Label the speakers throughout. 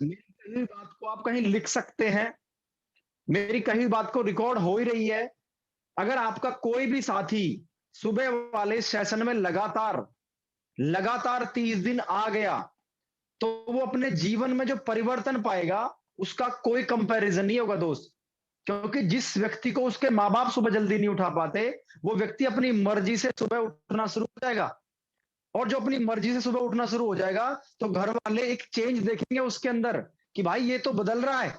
Speaker 1: मेरी कही हुई बात को आप कहीं लिख सकते हैं, मेरी कही हुई बात को रिकॉर्ड हो ही रही है। अगर आपका कोई भी साथी सुबह वाले सेशन में लगातार लगातार 30 दिन आ गया, तो वो अपने जीवन में जो परिवर्तन पाएगा, उसका कोई कंपैरिजन नहीं होगा दोस्त। क्योंकि जिस व्यक्ति को उसके माँ-बाप सुबह जल्दी नहीं उठा पाते, वो व्यक्ति अपनी मर्जी से सुबह उठना शुरू हो जाएगा। और जो अपनी मर्जी से सुबह उठना शुरू हो जाएगा, तो घर वाले एक चेंज देखेंगे उसके अंदर कि भाई ये तो बदल रहा है।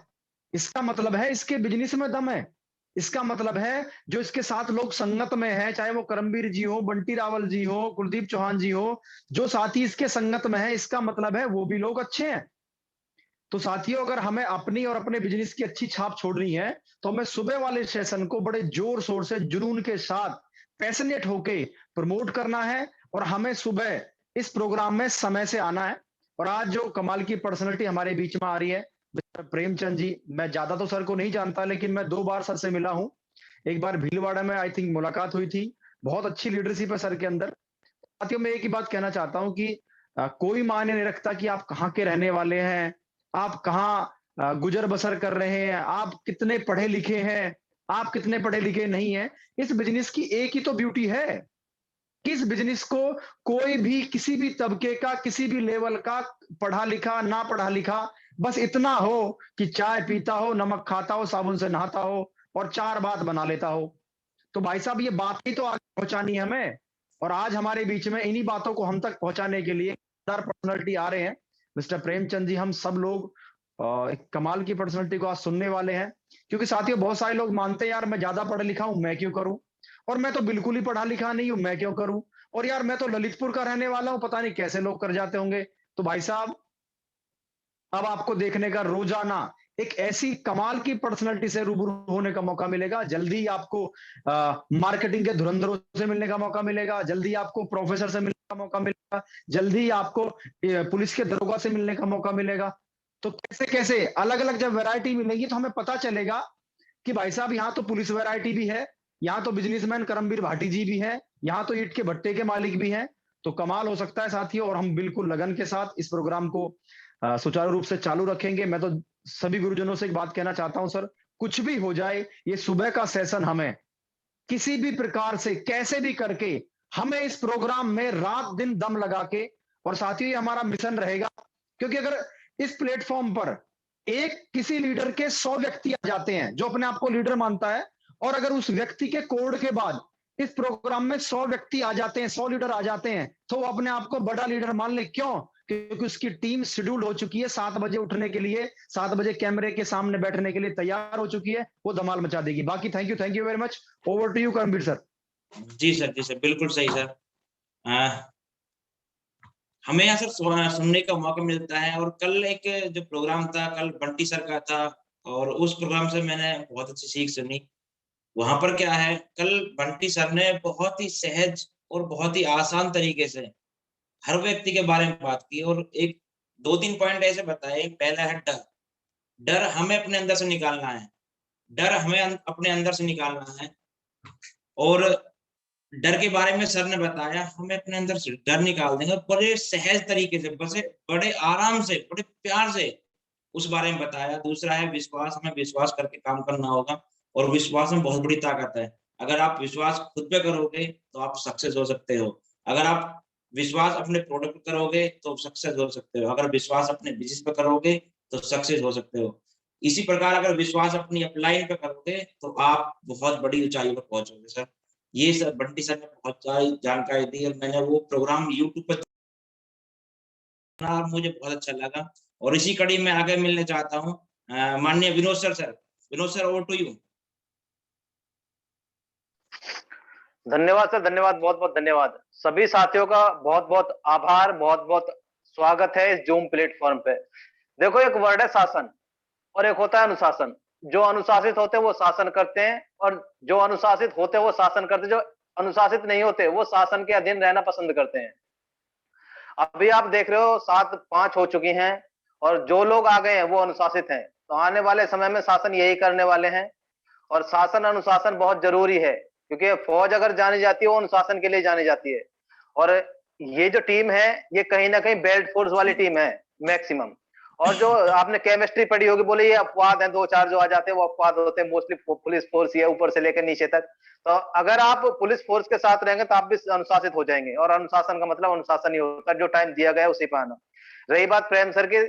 Speaker 1: इसका मतलब है इसके बिज़नेस में दम है। इसका मतलब है जो इसके साथ लोग संगत में हैं, चाहे वो करमबीर जी हो, बंटी रावल जी हो, कुलदीप चौहान जी हो, जो साथी इसके संगत में है, इसका मतलब है वो भी लोग अच्छे हैं। तो साथियों, अगर हमें अपनी और अपने बिज़नेस की अच्छी छाप छोड़नी है, तो हमें सुबह वाले सेशन को बड़े जोर-शोर से, जुनून के साथ, पैशनेट होके प्रमोट करना है और हमें सुबह इस प्रोग्राम में समय से आना है। और आज जो कमाल की पर्सनैलिटी हमारे बीच में आ रही है, मिस्टर प्रेमचंद जी, मैं ज़्यादा तो सर को नहीं जानता, लेकिन मैं 2 बार सर से मिला हूँ। एक बार भीलवाड़ा में आई थिंक मुलाकात हुई थी। बहुत अच्छी लीडरशिप है सर के अंदर। साथियों, मैं एक ही बात कहना चाहता हूँ कि कोई मायने नहीं रखता कि आप कहाँ के रहने वाले हैं, आप कहाँ गुज़र-बसर कर रहे हैं, आप कितने पढ़े-लिखे हैं, आप कितने पढ़े-लिखे नहीं हैं। इस बिज़नेस की एक ही तो ब्यूटी है कि इस बिज़नेस को कोई भी, किसी भी तबके का, किसी भी लेवल का, पढ़ा-लिखा, ना पढ़ा-लिखा, बस इतना हो कि चाय पीता हो, नमक खाता हो, साबुन से नहाता हो और 4 बात बना लेता हो। तो भाई साहब, ये बात ही तो आगे पहुँचानी है हमें। और आज हमारे बीच में इन्हीं बातों को हम तक पहुँचाने के लिए शानदार पर्सनैलिटी आ रहे हैं। मिस्टर प्रेमचंद जी, हम सब लोग एक कमाल की पर्सनैलिटी को आज सुनने वाले हैं। क्योंकि साथियों, बहुत सारे लोग मानते हैं यार मैं ज़्यादा पढ़ा लिखा हूँ, मैं क्यों करूँ? और मैं तो बिल्कुल ही पढ़ा लिखा नहीं हूँ, मैं क्यों करूँ? और यार मैं तो ललितपुर का रहने वाला हूँ, पता नहीं कैसे लोग कर जाते होंगे। तो भाई साहब, अब आपको देखने का रोजाना एक ऐसी कमाल की पर्सनैलिटी से रूबरू होने का मौका मिलेगा। जल्दी आपको मार्केटिंग के धुरंधरों से मिलने का मौका मिलेगा, जल्दी आपको प्रोफेसर से मिलने का मौका मिलेगा, जल्दी आपको पुलिस के दरोगा से मिलने का मौका मिलेगा। तो कैसे-कैसे अलग-अलग जब वैरायटी मिलेगी, तो हमें पता चलेगा कि भाई साहब यहाँ तो पुलिस वैरायटी भी है, यहाँ तो बिज़नेसमैन करमबीर भाटी जी भी हैं, यहाँ तो ईंट के भट्टे के मालिक भी हैं। तो कमाल हो सकता है साथियों, और हम बिल्कुल लगन के साथ इस प्रोग्राम को सुचारू रूप से चालू रखेंगे। मैं तो सभी गुरुजनों से एक बात कहना चाहता हूँ सर, कुछ भी हो जाए, ये सुबह का सेशन हमें किसी भी प्रकार से, कैसे भी करके, हमें इस प्रोग्राम में रात-दिन दम लगा के, और साथियों ये हमारा मिशन रहेगा, क्योंकि अगर इस प्लेटफ़ॉर्म पर एक किसी लीडर के 100 व्यक्ति आ जाते हैं, जो अपने आप को लीडर मानता है, और अगर उस व्यक्ति के कोड के बाद इस प्रोग्राम में 100 व्यक्ति आ जाते हैं, 100 लीडर आ जाते हैं, तो वो अपने आप को बड़ा लीडर मान ले। क्यों? क्योंकि उसकी टीम शेड्यूल हो चुकी है 7 बजे उठने के लिए, 7 बजे कैमरे के सामने बैठने के लिए तैयार हो चुकी है, वो धमाल मचा देगी। बाकी thank you very much. Over to you Karambir sir.
Speaker 2: जी सर, बिल्कुल सही सर। अ, हमें यहाँ सर सुनने का मौका मिलता है और कल एक जो प्रोग्राम था, कल बंटी सर का था और उस प्रोग्राम से मैंने बहुत अच्छी सीख सुनी। वहाँ पर क्या है, कल बंटी सर ने बहुत ही सहज और बहुत ही आसान तरीके से हर व्यक्ति के बारे में बात की और एक 2-3 पॉइंट ऐसे बताए। पहला है डर। डर हमें अपने अंदर से निकालना है। डर हमें अपने अंदर से निकालना है और डर के बारे में सर ने बताया, हमें अपने अंदर से डर निकाल देंगे बड़े सहज तरीके से, बड़े आराम से, बड़े प्यार से उस बारे में बताया। दूसरा है विश्वास, हमें विश्वास करके काम करना होगा और विश्वास में बहुत बड़ी ताकत है। अगर आप विश्वास खुद पे करोगे, तो आप सक्सेस हो सकते हो। अगर आप विश्वास अपने प्रोडक्ट पे करोगे, तो सक्सेस हो सकते हो। अगर विश्वास अपने बिज़नेस पे करोगे, तो सक्सेस हो सकते हो। इसी प्रकार अगर विश्वास अपनी अपलाइन पे करोगे, तो आप बहुत बड़ी ऊँचाई पर पहुँचोगे सर। ये सर बंटी सर ने बहुत सारी जानकारी दी और मैंने वो प्रोग्राम यूट्यूब पे सुना और मुझे बहुत अच्छा लगा और इसी कड़ी में आगे मिलना चाहता हूँ माननीय Vinod sir. Vinod sir over to you.
Speaker 3: धन्यवाद सर, धन्यवाद, बहुत-बहुत धन्यवाद। सभी साथियों का बहुत-बहुत आभार, बहुत-बहुत स्वागत है इस ज़ूम प्लेटफ़ॉर्म पे। देखो, एक वर्ड है शासन और एक होता है अनुशासन। जो अनुशासित होते हैं वो शासन करते हैं और जो अनुशासित होते हैं वो शासन करते हैं, जो अनुशासित नहीं होते वो शासन के अधीन रहना पसंद करते हैं। अभी आप देख रहे हो 7-5 हो चुकी हैं और जो लोग आ गए हैं वो अनुशासित हैं। तो आने वाले समय में शासन यही करने वाले हैं और शासन अनुशासन बहुत जरूरी है, क्योंकि फौज अगर जानी जाती है वो अनुशासन के लिए जानी जाती है। और ये जो टीम है ये कहीं ना कहीं बेल्ट फोर्स वाली टीम है मैक्सिमम, और जो आपने केमिस्ट्री पढ़ी होगी, बोले ये अपवाद हैं, 2-4 जो आ जाते हैं वो अपवाद होते हैं, मोस्टली पुलिस फोर्स ही है ऊपर से लेकर नीचे तक। तो अगर आप पुलिस फोर्स के साथ रहेंगे तो आप भी अनुशासित हो जाएंगे, और अनुशासन का मतलब अनुशासन ही होता है, जो टाइम दिया गया है उसी पे आना। रही बात प्रेम सर की,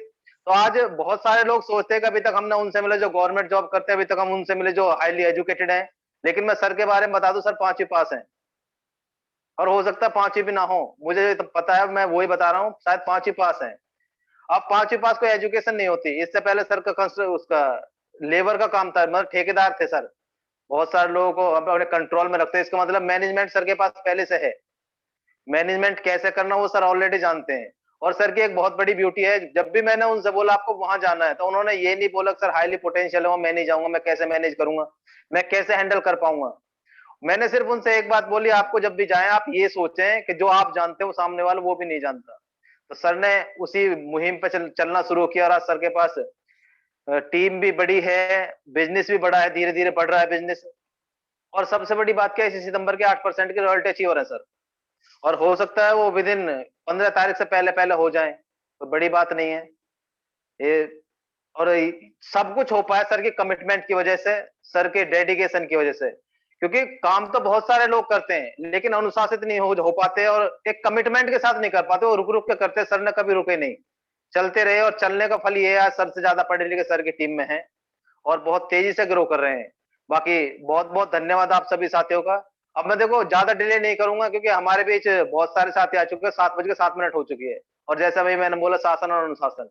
Speaker 3: तो आज बहुत सारे लोग सोचते हैं कि अभी तक हमने उनसे मिले जो गवर्नमेंट जॉब करते हैं, अभी तक हम उनसे मिले जो हाईली एजुकेटेड हैं। लेकिन मैं सर के बारे में बता दूं, सर 5वीं पास हैं, और हो सकता है 5वीं भी ना हो, मुझे तो पता है, मैं वही बता रहा हूँ, शायद 5वीं पास है। अब 5वीं पास कोई एजुकेशन नहीं होती। इससे पहले सर का उसका लेबर का काम था, मतलब ठेकेदार थे सर। बहुत सारे लोगों को अपने कंट्रोल में रखते हैं, इसका मतलब मैनेजमेंट सर के पास पहले से है। मैनेजमेंट कैसे करना वो सर ऑलरेडी जानते हैं। और सर की एक बहुत बड़ी ब्यूटी है, जब भी मैंने उनसे बोला आपको वहां जाना है, तो उन्होंने ये नहीं बोला सर हाईली पोटेंशियल है, मैं नहीं जाऊंगा, मैं कैसे मैनेज करूंगा, मैं कैसे हैंडल कर पाऊंगा। मैंने सिर्फ उनसे एक बात बोली, आपको जब भी जाए आप ये सोचें कि जो आप जानते हो सामने वाला वो भी नहीं जानता। तो सर ने उसी मुहिम पे चलना शुरू किया, और आज सर के पास टीम भी बड़ी है, बिजनेस भी बड़ा है, धीरे धीरे बढ़ रहा है बिजनेस। और सबसे बड़ी बात क्या है, इसी सितंबर के 8% की रॉयल्टी अचीवर है सर। और हो सकता है वो विद इन 15 तारीख से पहले पहले हो जाए, तो बड़ी बात नहीं है ये। और सब कुछ हो पाया सर के कमिटमेंट की वजह से, सर के डेडिकेशन की वजह से। क्योंकि काम तो बहुत सारे लोग करते हैं, लेकिन अनुशासित नहीं हो पाते, और एक कमिटमेंट के साथ नहीं कर पाते, वो रुक रुक के करते। सर ने कभी रुके नहीं, चलते रहे, और चलने का फल ये है सर से ज्यादा पढ़े लिखे सर की टीम में है, और बहुत तेजी से ग्रो कर रहे हैं। बाकी बहुत बहुत धन्यवाद आप सभी साथियों का। अब मैं देखो ज्यादा डिले नहीं करूंगा, क्योंकि हमारे बीच बहुत सारे साथी आ चुके हैं, 7:07 हो चुकी है। और जैसा अभी मैंने बोला शासन और अनुशासन,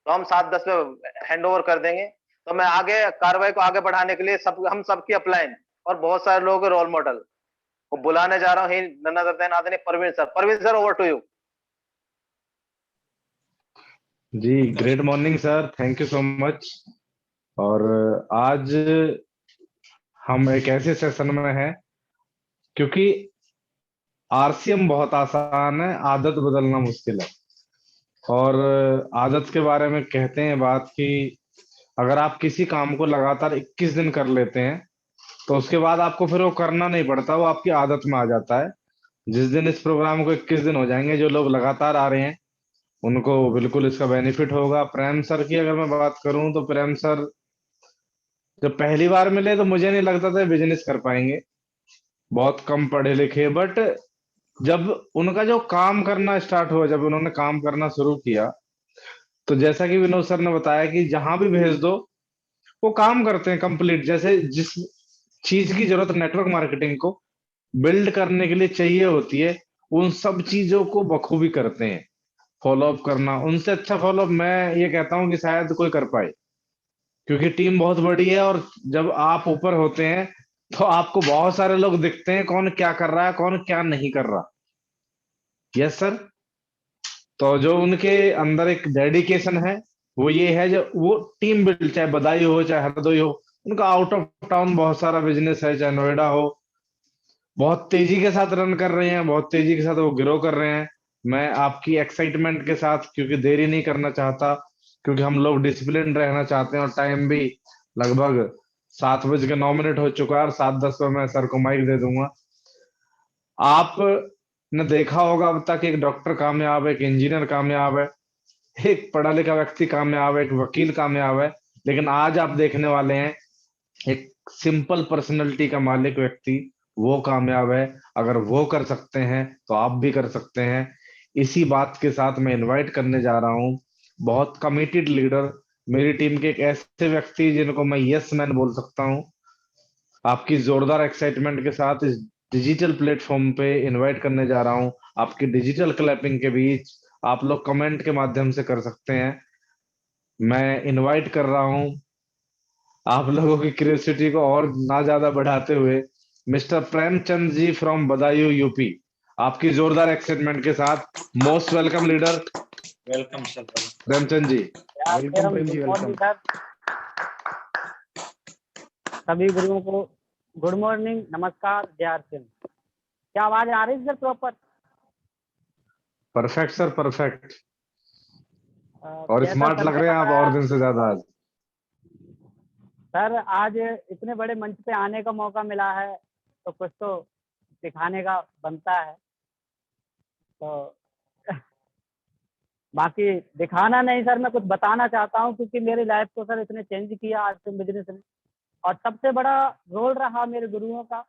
Speaker 3: तो हम 7:10 पे हैंड ओवर कर देंगे। तो मैं आगे कार्रवाई को आगे बढ़ाने के लिए हम सबकी अपलाइन और बहुत सारे लोगों के रोल मॉडल को बुलाने जा रहा हूँ, आदरणीय Parveen sir. Parveen sir, over to you.
Speaker 1: जी, great morning sir, thank you so much. और आज हम एक ऐसे सेशन में हैं, क्योंकि आरसीएम बहुत आसान है, आदत बदलना मुश्किल है। और आदत के बारे में कहते हैं बात कि अगर आप किसी काम को लगातार 21 दिन कर लेते हैं, तो उसके बाद आपको फिर वो करना नहीं पड़ता, वो आपकी आदत में आ जाता है। जिस दिन इस प्रोग्राम को 21 दिन हो जाएंगे, जो लोग लगातार आ रहे हैं उनको बिल्कुल इसका बेनिफिट होगा। प्रेम सर की अगर मैं बात करूं, तो प्रेम सर जब पहली बार मिले तो मुझे नहीं लगता था बिजनेस कर पाएंगे, बहुत कम पढ़े लिखे। बट जब उनका जो काम करना स्टार्ट हुआ, जब उन्होंने काम करना शुरू किया, तो जैसा कि विनोद सर ने बताया कि जहां भी भेज दो वो काम करते हैं कंप्लीट। जैसे जिस चीज की जरूरत नेटवर्क मार्केटिंग को बिल्ड करने के लिए चाहिए होती है, उन सब चीजों को बखूबी करते हैं। फॉलोअप करना, उनसे अच्छा फॉलोअप मैं ये कहता हूँ कि शायद कोई कर पाए, क्योंकि टीम बहुत बड़ी है। और जब आप ऊपर होते हैं तो आपको बहुत सारे लोग दिखते हैं, कौन क्या कर रहा है, कौन क्या नहीं कर रहा। Yes sir. तो जो उनके अंदर एक डेडिकेशन है, वो ये है, जो वो टीम बिल्ड, चाहे बदायूं हो चाहे हरदोई हो, उनका आउट ऑफ टाउन बहुत सारा बिजनेस है, चाहे नोएडा हो, बहुत तेजी के साथ रन कर रहे हैं, बहुत तेजी के साथ वो ग्रो कर रहे हैं। मैं आपकी एक्साइटमेंट के साथ, क्योंकि देरी नहीं करना चाहता, क्योंकि हम लोग डिसिप्लिन रहना चाहते हैं, और टाइम भी लगभग 7:09 हो चुका है, और 7:10 पे मैं सर को माइक दे दूंगा। आपने देखा होगा अब तक, एक डॉक्टर कामयाब है, एक इंजीनियर कामयाब है, एक पढ़ा लिखा व्यक्ति कामयाब है, एक वकील कामयाब है, लेकिन आज आप देखने वाले हैं एक सिंपल पर्सनैलिटी का मालिक व्यक्ति, वो कामयाब है। अगर वो कर सकते हैं तो आप भी कर सकते हैं। इसी बात के साथ मैं इनवाइट करने जा रहा हूँ बहुत कमिटेड लीडर, मेरी टीम के एक ऐसे व्यक्ति जिनको मैं यस मैन बोल सकता हूँ। आपकी जोरदार एक्साइटमेंट के साथ इस डिजिटल प्लेटफॉर्म पे इनवाइट करने जा रहा हूँ। आपकी डिजिटल क्लैपिंग के बीच आप लोग कमेंट के माध्यम से कर सकते हैं। मैं इनवाइट कर रहा हूँ आप लोगों की क्यूरियोसिटी को और ना ज्यादा बढ़ाते हुए, mister Premchand ji from Badaun UP. आपकी जोरदार एक्साइटमेंट के साथ most welcome leader
Speaker 2: welcome sir.
Speaker 1: Premchand ji.
Speaker 4: Welcome Prem ji, welcome sir. सभी गुरुओं को गुड मॉर्निंग, नमस्कार, जय आर सिंह। क्या आवाज आ रही है sir proper?
Speaker 1: Perfect sir, perfect. और
Speaker 4: जैसा
Speaker 1: स्मार्ट
Speaker 4: सर
Speaker 1: लग
Speaker 4: ने
Speaker 1: रहे हैं आप
Speaker 4: बताया
Speaker 1: और दिन से ज्यादा आज।
Speaker 4: सर, आज इतने बड़े मंच पे आने का मौका मिला है तो कुछ तो दिखाने का बनता है। तो बाकी दिखाना नहीं सर, मैं कुछ बताना चाहता हूँ, क्योंकि मेरी लाइफ को सर इतने चेंज किया आर्ट्स बिजनेस ने। और सबसे बड़ा रोल रहा मेरे गुरुओं का।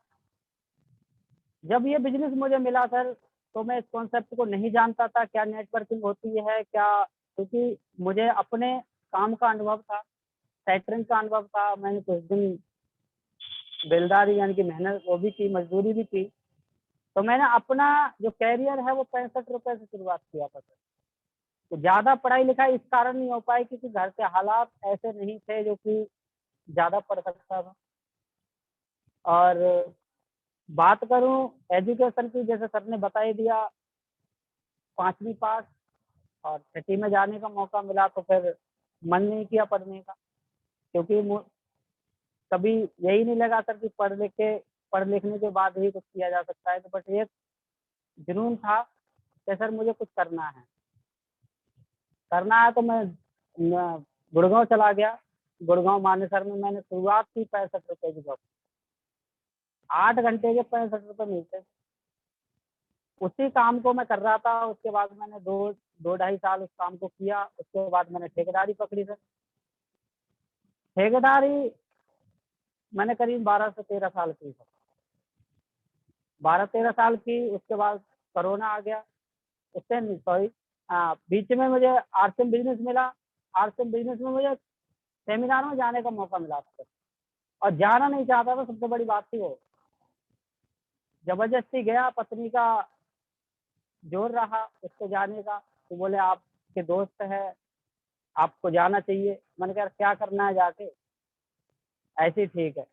Speaker 4: जब ये बिजनेस मुझे मिला सर, तो मैं इस कॉन्सेप्ट को नहीं जानता था, क्या नेटवर्किंग होती है क्या, क्योंकि मुझे अपने काम का अनुभव था, कैटरिंग का अनुभव था। मैंने कुछ दिन बेलदारी यानी कि मेहनत वो भी की, मजदूरी भी की। तो मैंने अपना जो कैरियर है वो 65 रुपए से शुरुआत किया था सर। तो ज्यादा पढ़ाई लिखाई इस कारण नहीं हो पाई क्योंकि घर के हालात ऐसे नहीं थे जो कि ज्यादा पढ़ सकता था। और बात करूं एजुकेशन की, जैसे सर ने बता ही दिया, 5वीं पास और 6ठी में जाने का मौका मिला, तो फिर मन नहीं किया पढ़ने का, क्योंकि कभी यही नहीं लगा सर कि पढ़ लिखने के बाद ही कुछ किया जा सकता है। तो बस एक जुनून था कि सर मुझे कुछ करना है। तो मैं गुड़गांव चला गया। गुड़गांव मानेसर में मैंने शुरुआत की 65 रुपए की जॉब। 8 घंटे के 65 रुपए मिलते थे। उसी काम को मैं कर रहा था। उसके बाद मैंने दो ढाई साल उस काम को किया। उसके बाद मैंने ठेकेदारी पकड़ी सर। ठेकेदारी मैंने करीब 12 से 13 साल की सर। 12-13 साल की। उसके बाद कोरोना आ गया। उससे नहीं, सॉरी, बीच में मुझे आरसीएम बिजनेस मिला। आरसीएम बिजनेस में मुझे सेमिनार में जाने का मौका मिला था और जाना नहीं चाहता था। सबसे बड़ी बात थी वो, जबरदस्ती गया। पत्नी का जोर रहा उसको जाने का, तो बोले आपके दोस्त है, आपको जाना चाहिए। मैंने कहा क्या करना है जाके, ऐसे ही ठीक है।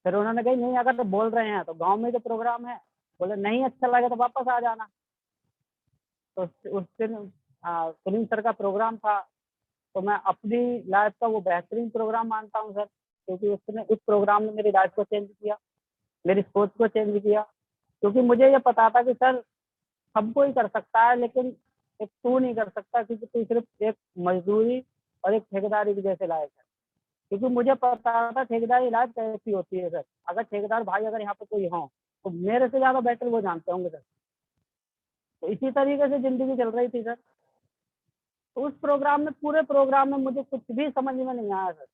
Speaker 4: फिर उन्होंने कही नहीं, अगर तो बोल रहे हैं तो गांव में जो प्रोग्राम है, बोले नहीं अच्छा लगे तो वापस आ जाना। तो उस दिन सुनील सर का प्रोग्राम था। तो मैं अपनी लाइफ का वो बेहतरीन प्रोग्राम मानता हूँ सर, क्योंकि उसने उस प्रोग्राम ने मेरी लाइफ को चेंज किया, मेरी सोच को चेंज किया। क्योंकि मुझे ये पता था कि सर सब कोई कर सकता है, लेकिन एक तू नहीं कर सकता, क्योंकि तू सिर्फ एक मजदूरी और एक ठेकेदारी के जैसे लायक है। क्योंकि मुझे पता था ठेकेदारी लाइफ कैसी होती है सर। अगर ठेकेदार भाई अगर यहाँ पे कोई हो तो मेरे से ज्यादा बेटर वो जानते होंगे सर। तो इसी तरीके से जिंदगी चल रही थी सर। तो उस प्रोग्राम में, पूरे प्रोग्राम में मुझे कुछ भी समझ में नहीं आया सर।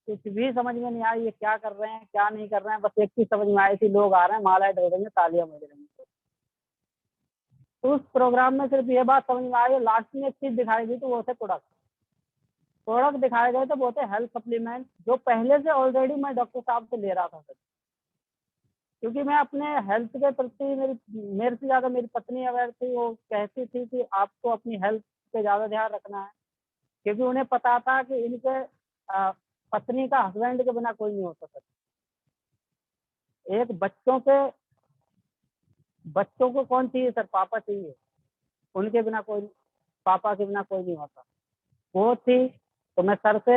Speaker 4: कुछ भी समझ में नहीं आया, ये क्या कर रहे हैं क्या नहीं कर रहे हैं। बस एक चीज समझ में आई थी, लोग आ रहे हैं, मालाएं डल रही हैं, तालियां बज रही हैं। तो उस प्रोग्राम में सिर्फ ये बात समझ में आई, लास्ट में एक चीज दिखाई दी, तो वो थे प्रोडक्ट दिखाए गए थे। वो थे हेल्थ सप्लीमेंट, जो पहले से ऑलरेडी मैं डॉक्टर साहब से ले रहा था सर। क्योंकि मैं अपने हेल्थ के प्रति, मेरे से ज्यादा मेरी पत्नी अवेयर थी। वो कहती थी कि आपको अपनी हेल्थ पे ज्यादा ध्यान रखना है, क्योंकि उन्हें पता था कि इनके पत्नी का हस्बैंड के बिना कोई नहीं होता सर। एक बच्चों को कौन चाहिए सर, पापा चाहिए। उनके बिना कोई, पापा के बिना कोई नहीं होता। वो थी। तो मैं सर से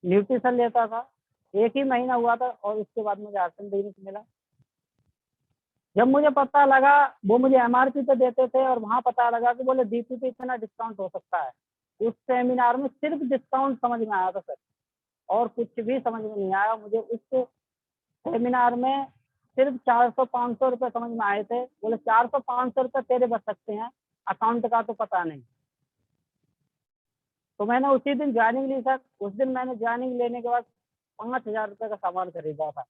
Speaker 4: न्यूट्रिशन लेता था। एक ही महीना हुआ था और उसके बाद मुझे आर्सन बिजनेस मिला। जब मुझे पता लगा, वो मुझे एमआरपी पे देते थे और वहां पता लगा कि बोले डीपी पे इतना डिस्काउंट हो सकता है। उस सेमिनार में सिर्फ डिस्काउंट समझ में आया था सर, और कुछ भी समझ में नहीं आया मुझे। उस सेमिनार में सिर्फ 400-500 रुपए समझ में आए थे। बोले 400-500 रुपए तेरे बच सकते हैं, अकाउंट का तो पता नहीं। तो मैंने उसी दिन ज्वाइनिंग ली सर। उस दिन मैंने ज्वाइनिंग लेने के बाद 5,000 रुपए का सामान खरीदा था।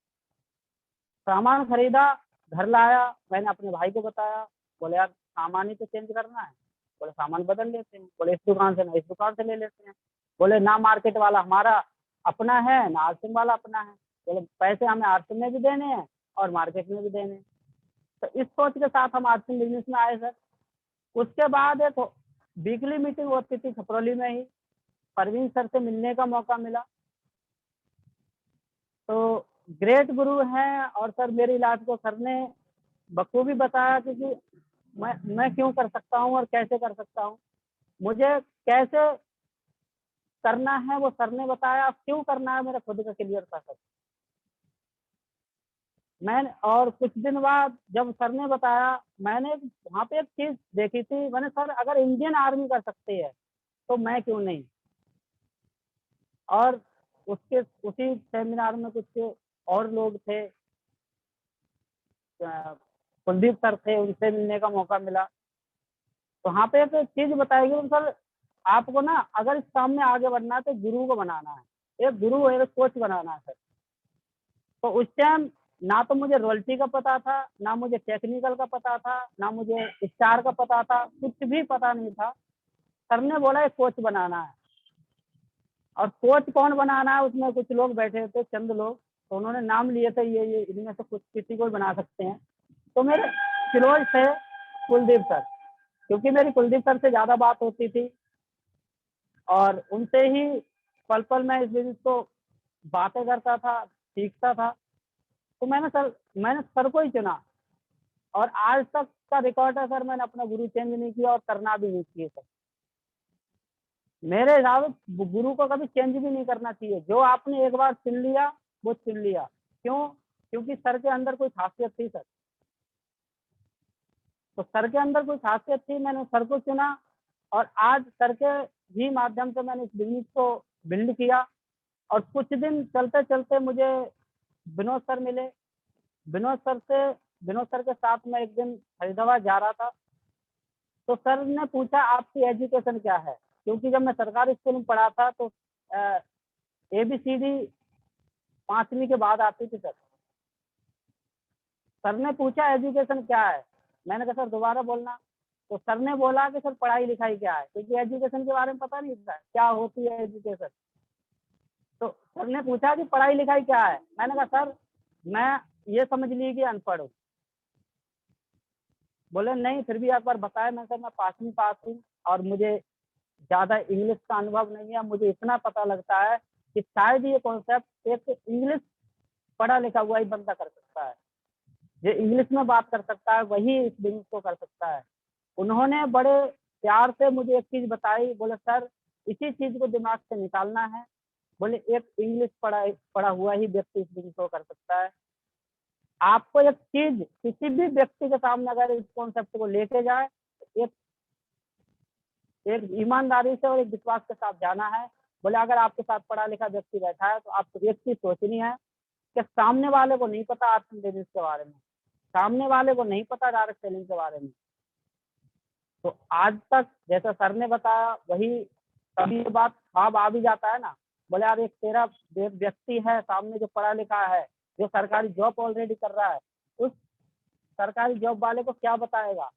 Speaker 4: सामान खरीदा, घर लाया, मैंने अपने भाई को बताया। बोले यार सामान ही तो चेंज करना है। बोले सामान बदल लेते हैं। बोले इस दुकान से ना इस दुकान से ले लेते हैं। बोले ना मार्केट वाला हमारा अपना है, ना आरसिंग वाला अपना है। बोले पैसे हमें आरसिंग में भी देने हैं और मार्केट में भी देने हैं। तो इस सोच के साथ हम आरसिंग बिजनेस में आए सर। उसके बाद एक वीकली मीटिंग होती थी खपरौली में ही। परवीन सर से मिलने का मौका मिला। तो ग्रेट गुरु हैं, और सर मेरी लाइफ को सर ने बखूबी बताया क्योंकि मैं क्यों कर सकता हूँ और कैसे कर सकता हूँ। मुझे कैसे करना है वो सर ने बताया, क्यों करना है मेरा खुद का क्लियर था सर। मैंने, और कुछ दिन बाद जब सर ने बताया, मैंने वहां पे एक चीज देखी थी। मैंने, सर अगर इंडियन आर्मी कर सकती है तो मैं क्यों नहीं। और उसी सेमिनार में कुछ और लोग थे, कुलदीप सर थे, उनसे मिलने का मौका मिला। तो वहाँ पे एक चीज बताई गई सर, आपको ना अगर इस काम में आगे बढ़ना है तो गुरु को बनाना है, एक गुरु एक कोच बनाना है सर। तो उस टाइम ना तो मुझे रॉयल्टी का पता था, ना मुझे टेक्निकल का पता था, ना मुझे स्टार का पता था, कुछ भी पता नहीं था। सर ने बोला एक कोच बनाना है, और कोच कौन बनाना है, उसमें कुछ लोग बैठे थे, चंद लोग, तो उन्होंने नाम लिए थे ये इनमें से कुछ किसी को बना सकते हैं। तो मेरे क्लोज थे कुलदीप सर, क्योंकि मेरी कुलदीप सर से ज्यादा बात होती थी और उनसे ही पल पल मैं इस बिजनेस को बातें करता था, सीखता था। तो मैंने सर को ही चुना, और आज तक का रिकॉर्ड है सर, मैंने अपना गुरु चेंज नहीं किया और करना भी नहीं चाहिए सर। मेरे हिसाब से गुरु को कभी चेंज भी नहीं करना चाहिए। जो आपने एक बार चुन लिया वो चुन लिया। क्यों? क्योंकि सर के अंदर कोई खासियत थी सर, तो सर के अंदर कोई खासियत थी, मैंने सर को चुना, और आज सर के ही माध्यम से मैंने इस बिजनेस को बिल्ड किया। और कुछ दिन चलते चलते मुझे विनोद सर मिले। विनोद सर के साथ मैं एक दिन फरीदाबाद जा रहा था, तो सर ने पूछा आपकी एजुकेशन क्या है, क्योंकि जब मैं सरकारी स्कूल में पढ़ा था तो ABCD 5वीं के बाद आती थी सर। सर ने पूछा एजुकेशन क्या है, मैंने कहा सर दोबारा बोलना। तो सर ने बोला कि सर पढ़ाई लिखाई क्या है, क्योंकि एजुकेशन के बारे में पता नहीं था क्या होती है एजुकेशन। तो सर ने पूछा कि पढ़ाई लिखाई क्या है, मैंने कहा सर मैं ये समझ ली कि अनपढ़ हूँ। बोले नहीं फिर भी एक बार बताया। मैं सर मैं 5वीं पास हूँ और मुझे ज्यादा इंग्लिश का अनुभव नहीं है, मुझे इतना पता लगता है कि शायद ये कॉन्सेप्ट एक इंग्लिश पढ़ा लिखा हुआ ही बंदा कर सकता है, जो इंग्लिश में बात कर सकता है वही इस बिजनेस को कर सकता है। उन्होंने बड़े प्यार से मुझे एक चीज बताई, बोले सर इसी चीज को दिमाग से निकालना है। बोले एक इंग्लिश पढ़ा हुआ ही व्यक्ति इस बिजनेस को कर सकता है। आपको एक चीज किसी भी व्यक्ति के सामने अगर इस कॉन्सेप्ट को लेके जाए, एक ईमानदारी से और एक विश्वास के साथ जाना है। बोले अगर आपके साथ पढ़ा लिखा व्यक्ति बैठा है तो आपको एक चीज सोचनी है कि सामने वाले को नहीं पता आर्ट्स बिजनेस के बारे में, सामने वाले को नहीं पता डायरेक्ट सेलिंग के बारे में। तो आज तक जैसा सर ने बताया वही कभी बात ख्वाब आ भी जाता है ना। बोले यार एक तेरा व्यक्ति है सामने जो पढ़ा लिखा है, जो सरकारी जॉब ऑलरेडी कर रहा है, उस सरकारी जॉब वाले को क्या बताएगा,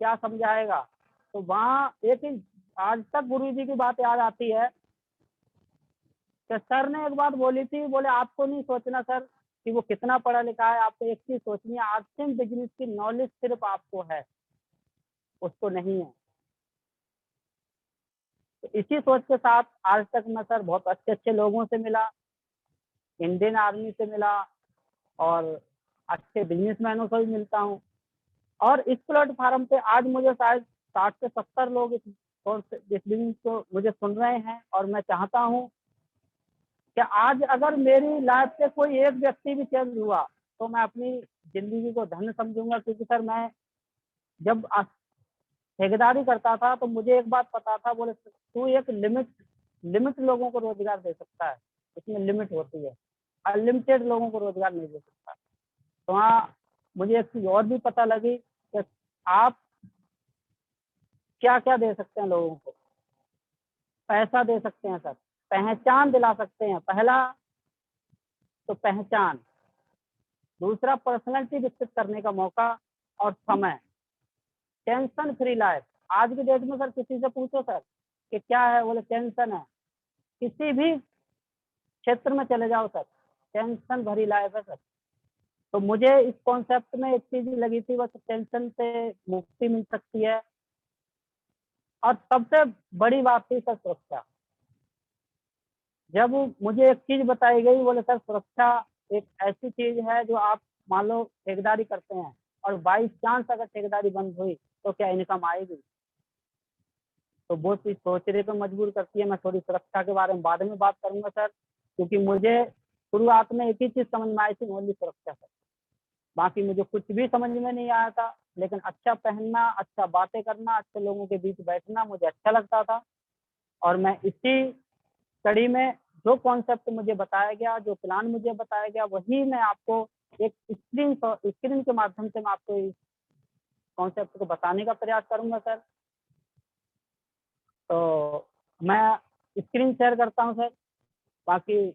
Speaker 4: क्या समझाएगा। तो वहाँ एक ही आज तक गुरु जी की बात याद आती है कि सर ने एक बात बोली थी, बोले आपको नहीं सोचना सर कि वो कितना पढ़ा लिखा है, आपको एक चीज सोचनी है आर्ट्स बिजनेस की नॉलेज सिर्फ आपको है, उसको नहीं है। तो इसी सोच के साथ आज तक मैं सर बहुत अच्छे अच्छे लोगों से मिला, इंडियन आर्मी से मिला और अच्छे बिजनेसमैनों से भी मिलता हूँ। और इस प्लेटफार्म पे आज मुझे शायद 60 से 70 लोग इस बिजनेस को मुझे सुन रहे हैं। और मैं चाहता हूँ कि आज अगर मेरी लाइफ से कोई एक व्यक्ति भी चेंज हुआ तो मैं अपनी जिंदगी को धन्य समझूंगा। क्योंकि सर मैं जब ठेकेदारी करता था तो मुझे एक बात पता था, बोले तू एक लिमिट लोगों को रोजगार दे सकता है, इसमें लिमिट होती है, अनलिमिटेड लोगों को रोजगार नहीं दे सकता। तो हाँ मुझे एक चीज और भी पता लगी कि आप क्या क्या दे सकते हैं लोगों को। पैसा दे सकते हैं सर, पहचान दिला सकते हैं, पहला तो पहचान, दूसरा पर्सनैलिटी विकसित करने का मौका, और समय, टेंशन फ्री लाइफ। आज की डेट में सर किसी से पूछो सर कि क्या है, बोले टेंशन है। किसी भी क्षेत्र में चले जाओ सर, टेंशन भरी लाइफ है सर। तो मुझे इस कॉन्सेप्ट में एक चीज लगी थी, बस टेंशन से मुक्ति मिल सकती है। और सबसे बड़ी बात थी सर सुरक्षा। जब मुझे एक चीज बताई गई, बोले सर सुरक्षा एक ऐसी चीज है जो आप मान लो ठेकेदारी करते हैं और बाई चांस अगर ठेकेदारी बंद हुई तो क्या इनकम आएगी। तो वो चीज सोचने पर मजबूर करती है। मैं थोड़ी सुरक्षा के बारे में बाद में बात करूंगा सर, क्योंकि मुझे शुरुआत में एक ही चीज समझ में आई थी, ओनली सुरक्षा सर। बाकी मुझे कुछ भी समझ में नहीं आया था, लेकिन अच्छा पहनना, अच्छा बातें करना, अच्छे लोगों के बीच बैठना मुझे अच्छा लगता था। और मैं इसी कड़ी में जो कॉन्सेप्ट मुझे बताया गया, जो प्लान मुझे बताया गया, वही मैं आपको एक स्क्रीन के माध्यम से मैं आपको कॉन्सेप्ट को बताने का प्रयास करूंगा सर। तो मैं स्क्रीन शेयर करता हूं सर। बाकी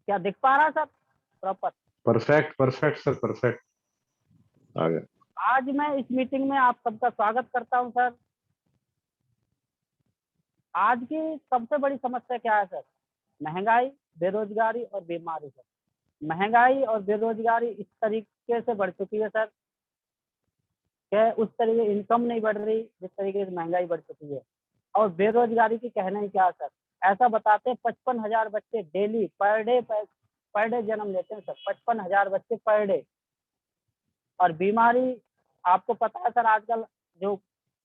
Speaker 4: क्या दिख पा रहा है sir proper?
Speaker 1: Perfect perfect sir, perfect आ गया।
Speaker 4: आज मैं इस मीटिंग में आप सबका स्वागत करता हूं सर। आज की सबसे बड़ी समस्या क्या है सर? महंगाई, बेरोजगारी और बीमारी सर। महंगाई और बेरोजगारी इस तरीके से बढ़ चुकी है सर कि उस तरीके इनकम नहीं बढ़ रही जिस तरीके से महंगाई बढ़ चुकी है। और बेरोजगारी की कहना ही क्या सर, ऐसा बताते हैं 55,000 बच्चे डेली पर डे जन्म लेते हैं सर। 55,000 बच्चे पर डे। और बीमारी, आपको पता है सर, आजकल जो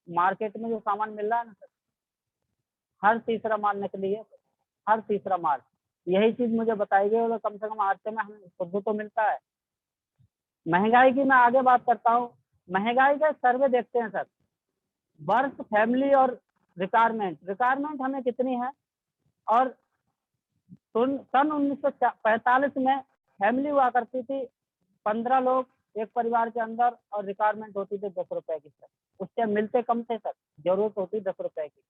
Speaker 4: मार्केट में जो सामान मिल रहा है ना सर, हर तीसरा माल नकली है, हर तीसरा माल। यही चीज मुझे बताई गई, और कम से कम आज से में हमें शुद्ध तो मिलता है। महंगाई की मैं आगे बात करता हूँ। महंगाई का सर्वे देखते हैं सर, वर्क, फैमिली और रिक्वायरमेंट हमें कितनी है। और सन 1945 में फैमिली हुआ करती थी 15 लोग एक परिवार के अंदर, और रिक्वायरमेंट होती थी 10 रुपए की सर। उस टाइम मिलते कम थे सर, जरूरत होती 10 रुपए की।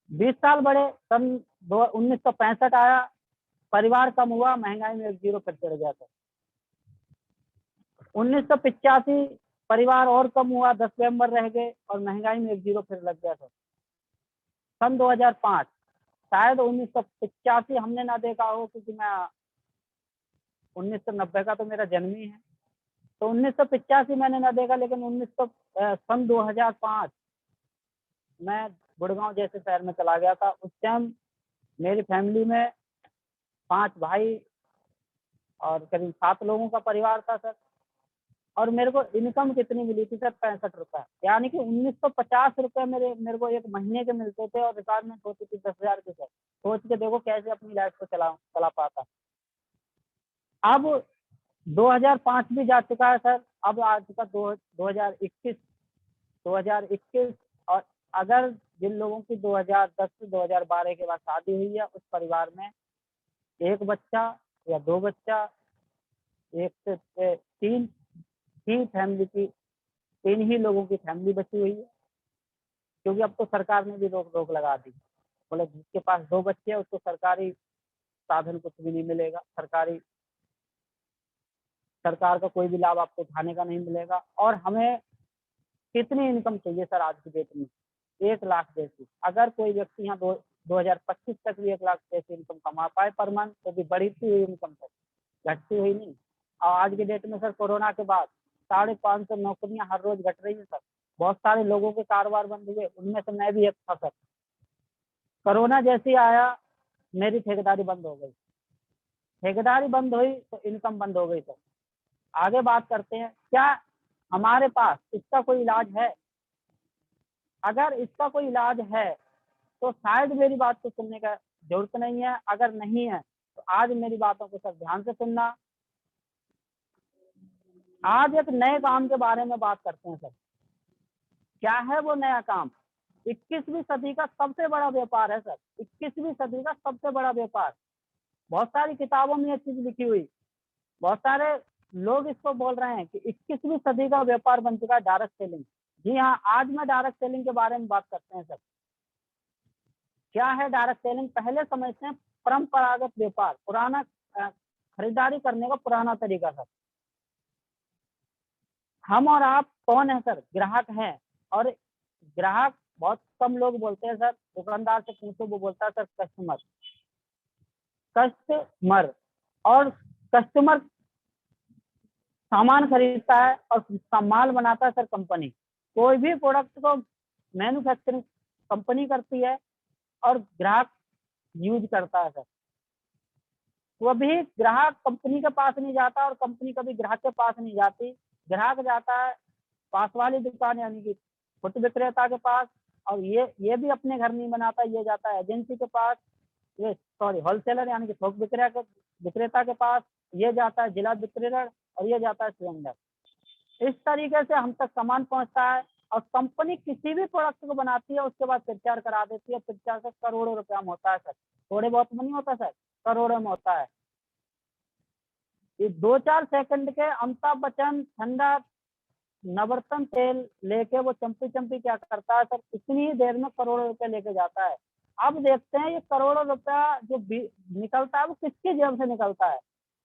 Speaker 4: 20 साल बढ़े, सन 1965 आया, परिवार कम हुआ, महंगाई में एक जीरो फिर चढ़ गया था। 1985 परिवार और कम हुआ, 10 मेंबर रह गए, और महंगाई में एक जीरो फिर लग गया था। सन 2005, शायद 1985 हमने ना देखा हो, क्योंकि मैं 1990 का तो मेरा जन्म ही है, तो 1985 मैंने ना देखा। लेकिन सन 2005 मैं गुड़गांव जैसे शहर में चला गया था। उस टाइम मेरी फैमिली में 5 भाई और करीब 7 लोगों का परिवार था सर। और मेरे को इनकम कितनी मिली थी सर? 65 रुपए, यानी कि 1950 रुपए मेरे को एक महीने के मिलते थे, और रिक्वायरमेंट होती थी 10,000 की सर। सोच के देखो कैसे अपनी लाइफ को चला पाता। अब 2005 भी जा चुका है सर, अब आ चुका 2021। और अगर जिन लोगों की 2010 से 2012 के बाद शादी हुई है, उस परिवार में एक बच्चा या 2 बच्चा, एक से 3 ही फैमिली की, 3 ही लोगों की फैमिली बची हुई है। क्योंकि अब तो सरकार ने भी रोक लगा दी, बोले जिसके पास 2 बच्चे हैं उसको सरकारी साधन कुछ भी नहीं मिलेगा, सरकार का कोई भी लाभ आपको उठाने का नहीं मिलेगा। और हमें कितनी इनकम चाहिए सर आज की डेट में? 1 लाख जैसी। अगर कोई व्यक्ति यहाँ 2025 तक भी 1 लाख जैसी इनकम कमा पाए पर मंथ, तो भी बढ़ती हुई इनकम सर, घटती हुई नहीं। और आज की डेट में सर, कोरोना के बाद 550 नौकरियां हर रोज घट रही है सर। बहुत सारे लोगों के कारोबार बंद हुए, उनमें से मैं भी एक था सर। कोरोना जैसे ही आया, मेरी ठेकेदारी बंद हो गई। ठेकेदारी बंद हुई तो इनकम बंद हो गई सर। आगे बात करते हैं, क्या हमारे पास इसका कोई इलाज है? अगर इसका कोई इलाज है तो शायद मेरी बात को सुनने का जरूरत नहीं है। अगर नहीं है तो आज मेरी बातों को सब ध्यान से सुनना। आज एक नए काम के बारे में बात करते हैं सर। क्या है वो नया काम? 21वीं सदी का सबसे बड़ा व्यापार है सर। 21वीं सदी का सबसे बड़ा व्यापार। बहुत सारी किताबों में ये चीज लिखी हुई, बहुत सारे लोग इसको बोल रहे हैं कि 21वीं सदी का व्यापार बन चुका है डायरेक्ट सेलिंग। जी हाँ, आज मैं डायरेक्ट सेलिंग के बारे में बात करते हैं सर। क्या है डायरेक्ट सेलिंग? पहले समझते हैं परंपरागत व्यापार, पुराना खरीदारी करने का पुराना तरीका सर। हम और आप कौन है सर? ग्राहक हैं। और ग्राहक बहुत कम लोग बोलते हैं सर, दुकानदार से पूछो वो बोलता है सर कस्टमर। और कस्टमर सामान खरीदता है और माल बनाता है सर कंपनी। कोई भी प्रोडक्ट को मैन्युफैक्चरिंग कंपनी करती है और ग्राहक यूज करता है सर। वो भी ग्राहक कंपनी के पास नहीं जाता और कंपनी कभी ग्राहक के पास नहीं जाती। ग्राहक जाता है पास वाली दुकान यानी कि फुट विक्रेता के पास, और ये भी अपने घर नहीं बनाता, ये जाता है एजेंसी के पास, ये सॉरी होलसेलर यानी कि थोक विक्रेता के पास, ये जाता है जिला वितरण, और ये जाता है सिलेंडर। इस तरीके से हम तक सामान पहुंचता है। और कंपनी किसी भी प्रोडक्ट को बनाती है, उसके बाद प्रचार करा देती है। प्रचार से करोड़ों रुपया में होता है सर, थोड़े बहुत में नहीं होता सर, करोड़ों में होता है। ये 2-4 सेकंड के अमिताभ बच्चन ठंडा नवरत्न तेल लेके वो चंपी क्या करता है सर, इतनी ही देर में करोड़ों रुपए लेके जाता है। अब देखते हैं ये करोड़ों रुपया जो निकलता है वो किसकी जेब से निकलता है।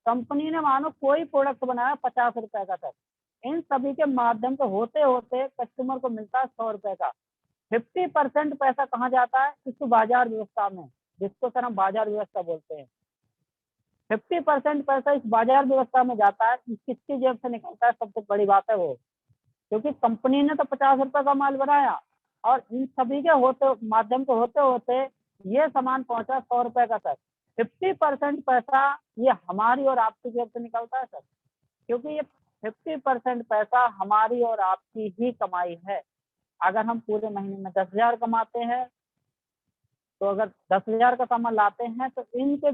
Speaker 4: कंपनी ने मानो कोई प्रोडक्ट बनाया 50 रुपए का सर, इन सभी के माध्यम से होते होते कस्टमर को मिलता है 100 रुपए का। 50% पैसा कहाँ जाता है? इस बाजार व्यवस्था में, जिसको सर हम बाजार व्यवस्था बोलते हैं। 50% पैसा इस बाजार व्यवस्था में जाता है, किसकी जेब से निकलता है? सबसे बड़ी बात है वो, क्योंकि कंपनी ने तो 50 रुपए का माल बनाया, और इन सभी के होते माध्यम से होते होते ये सामान पहुंचा 100 रुपए का सर। 50% पैसा ये हमारी और आपकी जेब से निकलता है सर, क्योंकि ये 50% पैसा हमारी और आपकी ही कमाई है। अगर हम पूरे महीने में 10,000 कमाते हैं, तो अगर 10,000 का सामान लाते हैं, तो इनके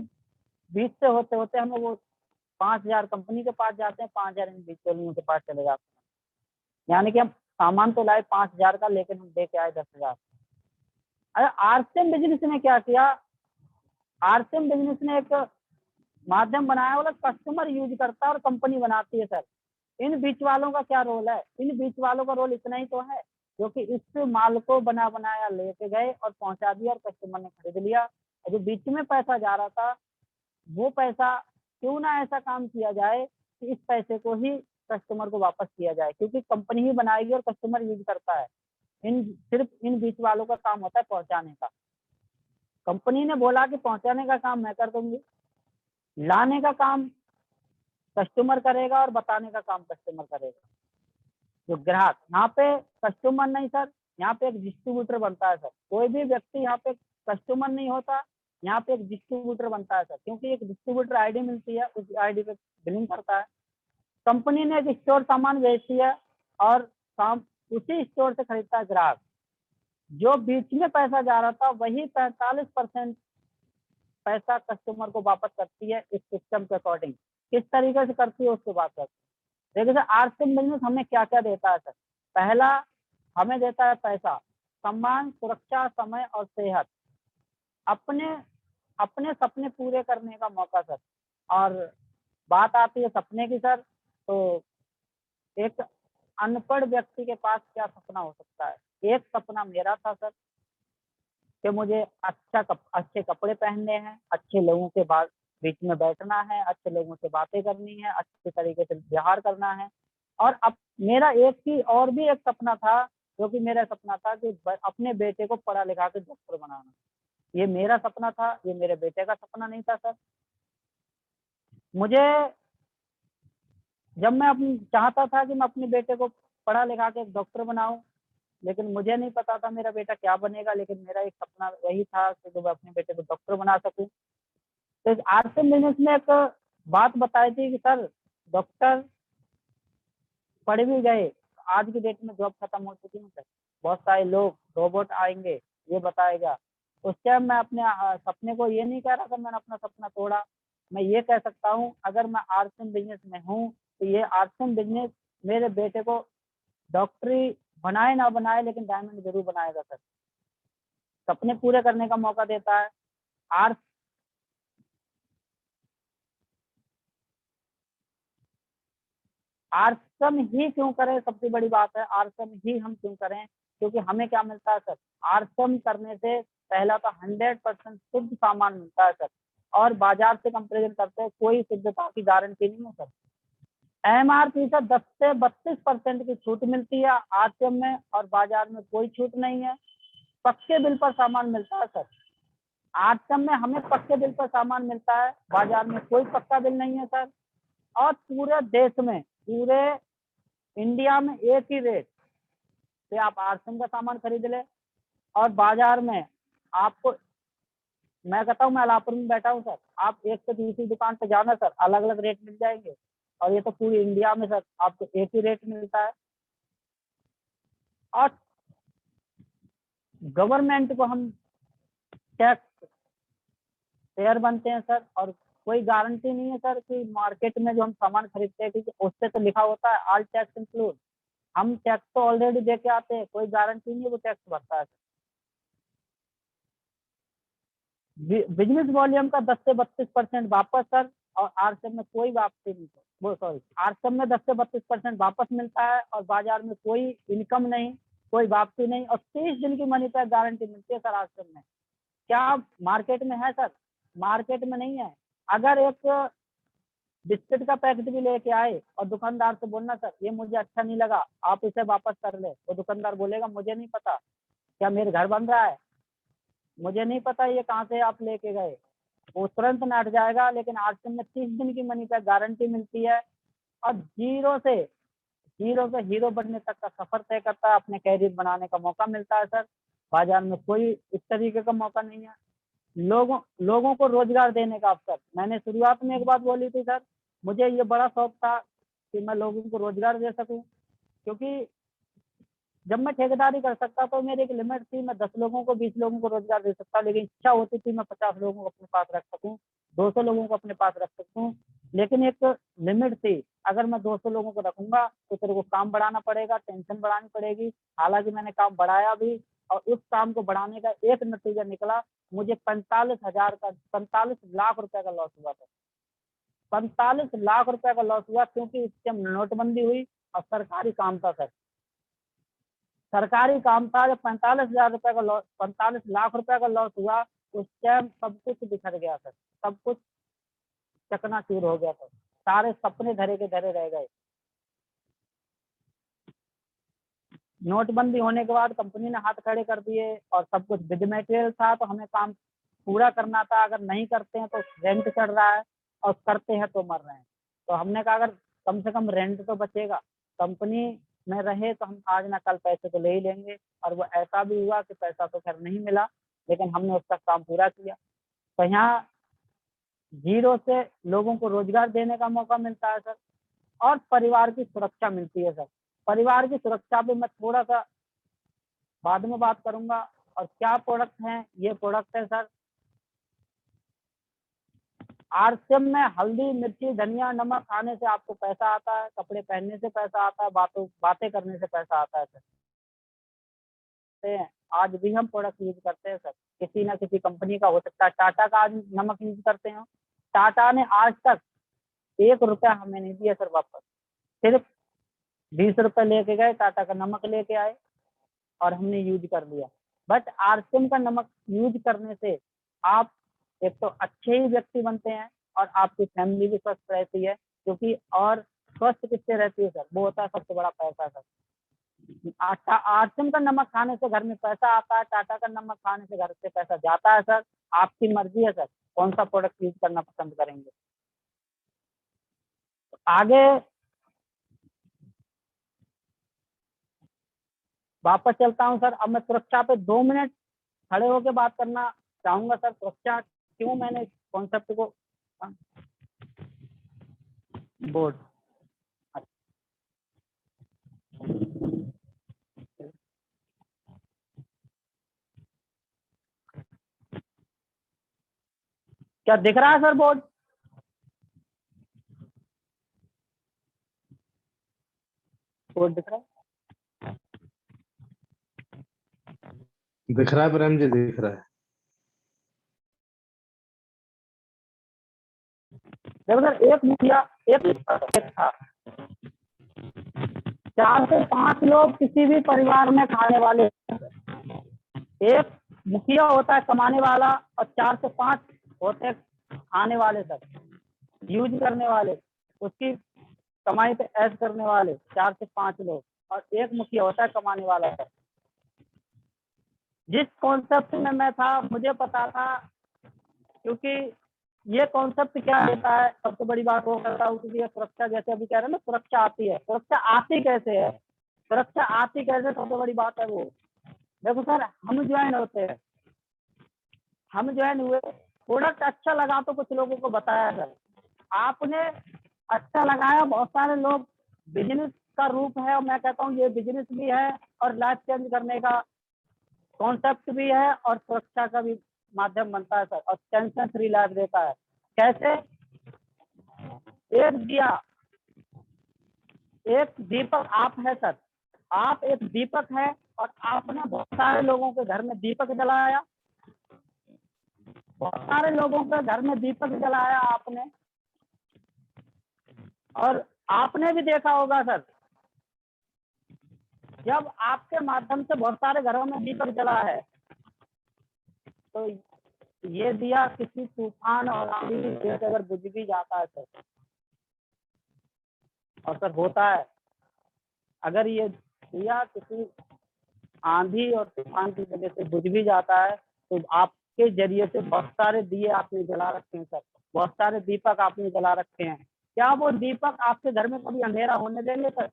Speaker 4: बीच से होते होते हमें वो 5,000 कंपनी के पास जाते हैं, 5,000 इन बिचौलियों के पास चले जाते हैं। यानी कि हम सामान तो लाए 5,000 का, लेकिन हम दे के आए 10,000। अरे आरसीएम बिजनेस ने क्या किया? आरसीएम बिजनेस ने एक माध्यम बनाया, बोला कस्टमर यूज करता है और कंपनी बनाती है सर। इन बीच वालों का क्या रोल है? इन बीच वालों का रोल इतना ही तो है, जो कि इस माल को बना बनाया लेके गए और पहुंचा दिया, और कस्टमर ने खरीद लिया। और जो बीच में पैसा जा रहा था, वो पैसा क्यों ना ऐसा काम किया जाए कि इस पैसे को ही कस्टमर को वापस किया जाए, क्योंकि कंपनी ही बनाएगी और कस्टमर यूज करता है। सिर्फ इन बीच वालों का काम होता है पहुंचाने का। कंपनी ने बोला कि पहुंचाने का काम मैं कर दूंगी, लाने का काम कस्टमर करेगा, और बताने का काम कस्टमर करेगा, जो ग्राहक। यहाँ पे कस्टमर नहीं सर, यहाँ पे एक डिस्ट्रीब्यूटर बनता है सर। कोई भी व्यक्ति यहाँ पे कस्टमर नहीं होता, यहाँ पे एक डिस्ट्रीब्यूटर बनता है सर, क्योंकि एक डिस्ट्रीब्यूटर आईडी मिलती है, उस आईडी पे बिलिंग करता है। कंपनी ने एक स्टोर सामान बेचती है, और उसी स्टोर से खरीदता है ग्राहक। जो बीच में पैसा जा रहा था, वही 45% पैसा कस्टमर को वापस करती है, इस सिस्टम के अकॉर्डिंग। किस तरीके से करती है उसके बात करते हैं। देखिए सर, आरसीएम बिजनेस हमें क्या क्या देता है सर? पहला, हमें देता है पैसा, सम्मान, सुरक्षा, समय और सेहत, अपने अपने सपने पूरे करने का मौका सर। और बात आती है सपने की सर, तो एक अनपढ़ व्यक्ति के पास क्या सपना हो सकता है? एक सपना मेरा था सर, कि मुझे अच्छे कपड़े पहनने हैं, अच्छे लोगों के बीच में बैठना है, अच्छे लोगों से बातें करनी है, अच्छे तरीके से व्यवहार करना है। और अब मेरा और भी एक सपना था, जो कि मेरा सपना था कि अपने बेटे को पढ़ा लिखा के डॉक्टर बनाना। ये मेरा सपना था, ये मेरे बेटे का सपना नहीं था सर। मुझे जब मैं चाहता था कि मैं अपने बेटे को पढ़ा लिखा के एक डॉक्टर बनाऊं, लेकिन मुझे नहीं पता था मेरा बेटा क्या बनेगा। लेकिन मेरा एक सपना वही था कि जो मैं अपने बेटे को डॉक्टर बना सकूं। तो आरसीएम बिजनेस ने एक बात बताई थी कि सर, डॉक्टर पढ़ भी गए, आज की डेट में जॉब खत्म हो चुकी है सर। बहुत सारे लोग, रोबोट आएंगे, ये बताएगा। उस टाइम मैं अपने सपने को ये नहीं कह रहा था मैंने अपना सपना तोड़ा। मैं ये कह सकता हूँ, अगर मैं आरसीएम बिजनेस में हूँ, तो ये आरसीएम बिजनेस मेरे बेटे को डॉक्टरी बनाए ना बनाए, लेकिन डायमंड जरूर बनाएगा सर। सपने पूरे करने का मौका देता है। आरसीएम ही क्यों करें? सबसे बड़ी बात है, आरसीएम ही हम क्यों करें? क्योंकि हमें क्या मिलता है सर? आरसीएम करने से पहला तो 100% शुद्ध सामान मिलता है सर, और बाजार से कंपेरिजन करते हैं कोई शुद्धता की गारंटी नहीं है सर। एमआरपी से 10 से 32% की छूट मिलती है आरसीएम में, और बाजार में कोई छूट नहीं है। पक्के बिल पर सामान मिलता है सर। आरसीएम में हमें पक्के बिल पर सामान मिलता है, बाजार में कोई पक्का बिल नहीं है सर। और पूरे देश में, पूरे इंडिया में एक ही रेट से आप आरसीएम का सामान खरीद ले, और बाजार में आपको, मैं कहता हूँ, मैं अलापुर में बैठा हूँ सर, आप एक से दूसरी दुकान पे जाना सर, अलग अलग रेट मिल जाएंगे। और ये तो पूरी इंडिया में सर आपको एक ही रेट मिलता है। और गवर्नमेंट को हम टैक्स शेयर बनते हैं सर, और कोई गारंटी नहीं है सर कि मार्केट में जो हम सामान खरीदते हैं क्योंकि उससे तो लिखा होता है ऑल टैक्स इंक्लूड, हम टैक्स तो ऑलरेडी दे के आते हैं, कोई गारंटी नहीं है वो टैक्स भरता है। बिजनेस वॉल्यूम का 10 से 32% वापस सर, और आरसेम में कोई वापसी नहीं, वो सॉरी आरसेम में 10 से 32% वापस मिलता है और बाजार में कोई इनकम नहीं, कोई वापसी नहीं, और 30 दिन की मनी बैक गारंटी मिलती है सर आरसेम में। क्या मार्केट में है सर? मार्केट में नहीं है। अगर एक बिस्किट का पैकेट भी लेके आए और दुकानदार से बोलना सर ये मुझे अच्छा नहीं लगा, आप इसे वापस कर ले, तो दुकानदार बोलेगा मुझे नहीं पता, क्या मेरे घर बन रहा है, मुझे नहीं पता ये कहाँ से आप लेके गए, वो तुरंत नट जाएगा। लेकिन आरसीएम में 30 दिन की मनी बैक गारंटी मिलती है और जीरो से हीरो बनने तक का सफर तय करता है, अपने कैरियर बनाने का मौका मिलता है सर। बाजार में कोई इस तरीके का मौका नहीं है। लोगों को रोजगार देने का अवसर, मैंने शुरुआत में एक बात बोली थी सर, मुझे ये बड़ा शौक था कि मैं लोगों को रोजगार दे सकूं, क्योंकि जब मैं ठेकेदारी कर सकता तो मेरी एक लिमिट थी, मैं 10 लोगों को 20 लोगों को रोजगार दे सकता, लेकिन इच्छा होती थी मैं 50 लोगों को अपने पास रख सकूं, 200 लोगों को अपने पास रख सकूं, लेकिन एक लिमिट थी। अगर मैं 200 लोगों को रखूंगा तो तेरे को काम बढ़ाना पड़ेगा, टेंशन बढ़ानी पड़ेगी। हालांकि मैंने काम बढ़ाया भी, और उस काम को बढ़ाने का एक नतीजा निकला, मुझे 45 लाख रुपए का लॉस हुआ था। 45 लाख रुपए का लॉस हुआ, क्योंकि इस टाइम नोटबंदी हुई और सरकारी काम था सर, सरकारी काम था। जब 45 लाख रुपए का लॉस हुआ, उस टाइम सब कुछ बिखर गया सर, सब कुछ चकनाचूर हो गया था, सारे सपने धरे के धरे रह गए। नोटबंदी होने के बाद कंपनी ने हाथ खड़े कर दिए और सब कुछ विद मटेरियल था, तो हमें काम पूरा करना था। अगर नहीं करते हैं तो रेंट चढ़ रहा है और करते हैं तो मर रहे हैं। तो हमने कहा अगर कम से कम रेंट तो बचेगा, कंपनी में रहे तो हम आज ना कल पैसे तो ले ही लेंगे। और वो ऐसा भी हुआ कि पैसा तो खैर नहीं मिला, लेकिन हमने उसका काम पूरा किया। तो यहाँ जीरो से लोगों को रोजगार देने का मौका मिलता है सर, और परिवार की सुरक्षा मिलती है सर। परिवार की सुरक्षा पे मैं थोड़ा सा बाद में बात करूंगा। और क्या प्रोडक्ट हैं? ये प्रोडक्ट है सर आरसीएम में हल्दी, मिर्ची, धनिया, नमक खाने से आपको पैसा आता है, कपड़े पहनने से पैसा आता है, बातें करने से पैसा आता है सर। आज भी हम प्रोडक्ट यूज करते हैं सर, किसी ना किसी कंपनी का हो सकता है, टाटा का आज नमक यूज करते हैं। टाटा ने आज तक 1 रुपया हमें नहीं दिया सर वापस, सिर्फ 20 रुपए लेके गए, टाटा का नमक लेके आए और हमने यूज कर लिया। बट आरसीएम का नमक यूज करने से आप एक तो अच्छे ही व्यक्ति बनते हैं और आपकी फैमिली भी स्वस्थ रहती है, क्योंकि और स्वस्थ किससे रहती है सर? वो होता है सबसे बड़ा पैसा सर। आरसीएम का नमक खाने से घर में पैसा आता है, टाटा का नमक खाने से घर से पैसा जाता है सर। आपकी मर्जी है सर कौन सा प्रोडक्ट यूज करना पसंद करेंगे। आगे वापस चलता हूं सर। अब मैं सुरक्षा पे 2 मिनट खड़े होकर बात करना चाहूंगा सर। सुरक्षा क्यों मैंने कॉन्सेप्ट को बोर्ड क्या दिख रहा है सर? बोर्ड दिख रहा है?
Speaker 5: दिख रहा है प्रेम जी, दिख रहा है।
Speaker 4: देखो सर, एक मुखिया एक था, 4 से 5 लोग किसी भी परिवार में खाने वाले। एक मुखिया होता है कमाने वाला और 4 से 5 होते हैं खाने वाले सर, यूज करने वाले, उसकी कमाई पे ऐश करने वाले 4 से 5 लोग, और एक मुखिया होता है कमाने वाला सर। जिस कॉन्सेप्ट में मैं था मुझे पता था, क्योंकि ये कॉन्सेप्ट क्या देता है, सबसे बड़ी बात वो करता हूँ, क्योंकि सुरक्षा जैसे अभी कह रहे हैं ना, सुरक्षा आती है, सुरक्षा आती कैसे है, सुरक्षा आती कैसे, सबसे बड़ी बात है वो। देखो सर, हम ज्वाइन होते हैं, हम ज्वाइन हुए, प्रोडक्ट अच्छा लगा तो कुछ लोगों को बताया सर, आपने अच्छा लगाया, बहुत सारे लोग, बिजनेस का रूप है और मैं कहता हूँ ये बिजनेस भी है और लाइफ चेंज करने का कॉन्सेप्ट भी है और सुरक्षा का भी माध्यम बनता है सर, और टेंशन फ्री लाइफ देता है। कैसे? एक दिया, एक दीपक आप है सर, आप एक दीपक है और आपने बहुत सारे लोगों के घर में दीपक जलाया, बहुत सारे लोगों के घर में दीपक जलाया आपने, और आपने भी देखा होगा सर, जब आपके माध्यम से बहुत सारे घरों में दीपक जला है तो ये दिया किसी तूफान और आंधी की वजह से अगर बुझ भी जाता है सर, और सर होता है, अगर ये दिया किसी आंधी और तूफान की वजह से बुझ भी जाता है तो आपके जरिए से बहुत सारे दिए आपने जला रखे हैं सर, बहुत सारे दीपक आपने जला रखे हैं। क्या वो दीपक आपके घर में कभी अंधेरा होने देंगे सर?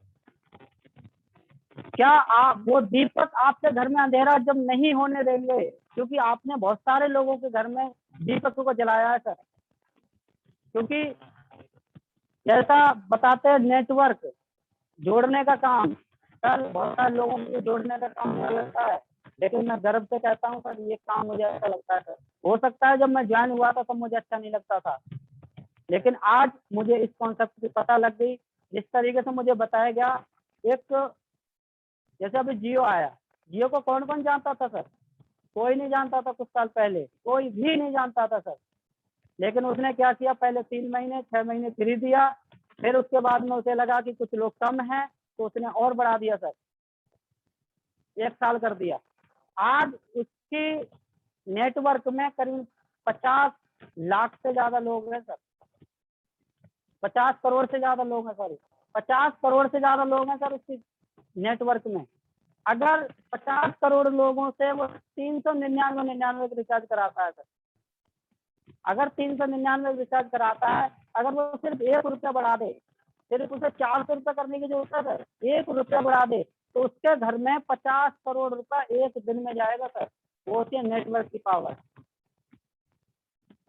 Speaker 4: क्या आप वो दीपक आपके घर में अंधेरा जब नहीं होने देंगे, क्योंकि आपने बहुत सारे लोगों के घर में दीपकों को जलाया है सर। क्योंकि जैसा बताते हैं नेटवर्क जोड़ने का काम सर, बहुत सारे लोगों को जोड़ने का काम मुझे लगता है, लेकिन मैं गर्व से कहता हूँ सर ये काम मुझे अच्छा लगता है सर। हो सकता है जब मैं ज्वाइन हुआ था तब मुझे अच्छा नहीं लगता था, लेकिन आज मुझे इस कॉन्सेप्ट की पता लग गई। जिस तरीके से मुझे बताया गया, एक जैसे अभी जियो आया, जियो को कौन कौन जानता था सर? कोई नहीं जानता था, कुछ साल पहले कोई भी नहीं जानता था सर। लेकिन उसने क्या किया, पहले 3 महीने 6 महीने फ्री दिया, फिर उसके बाद में उसे लगा कि कुछ लोग कम हैं तो उसने और बढ़ा दिया सर, 1 साल कर दिया। आज उसकी नेटवर्क में करीब 50 लाख से ज्यादा लोग हैं सर, 50 करोड़ से ज्यादा लोग हैं, सॉरी 50 करोड़ से ज्यादा लोग हैं सर उसकी नेटवर्क में। अगर 50 करोड़ लोगों से वो 399 रिचार्ज कराता है सर, अगर 399 रिचार्ज कराता है, अगर वो सिर्फ 1 रुपया बढ़ा दे, सिर्फ उसे 400 रुपये करने की जरूरत है सर, 1 रुपया बढ़ा दे तो उसके घर में 50 करोड़ रुपया एक दिन में जाएगा सर। वो होती है नेटवर्क की पावर।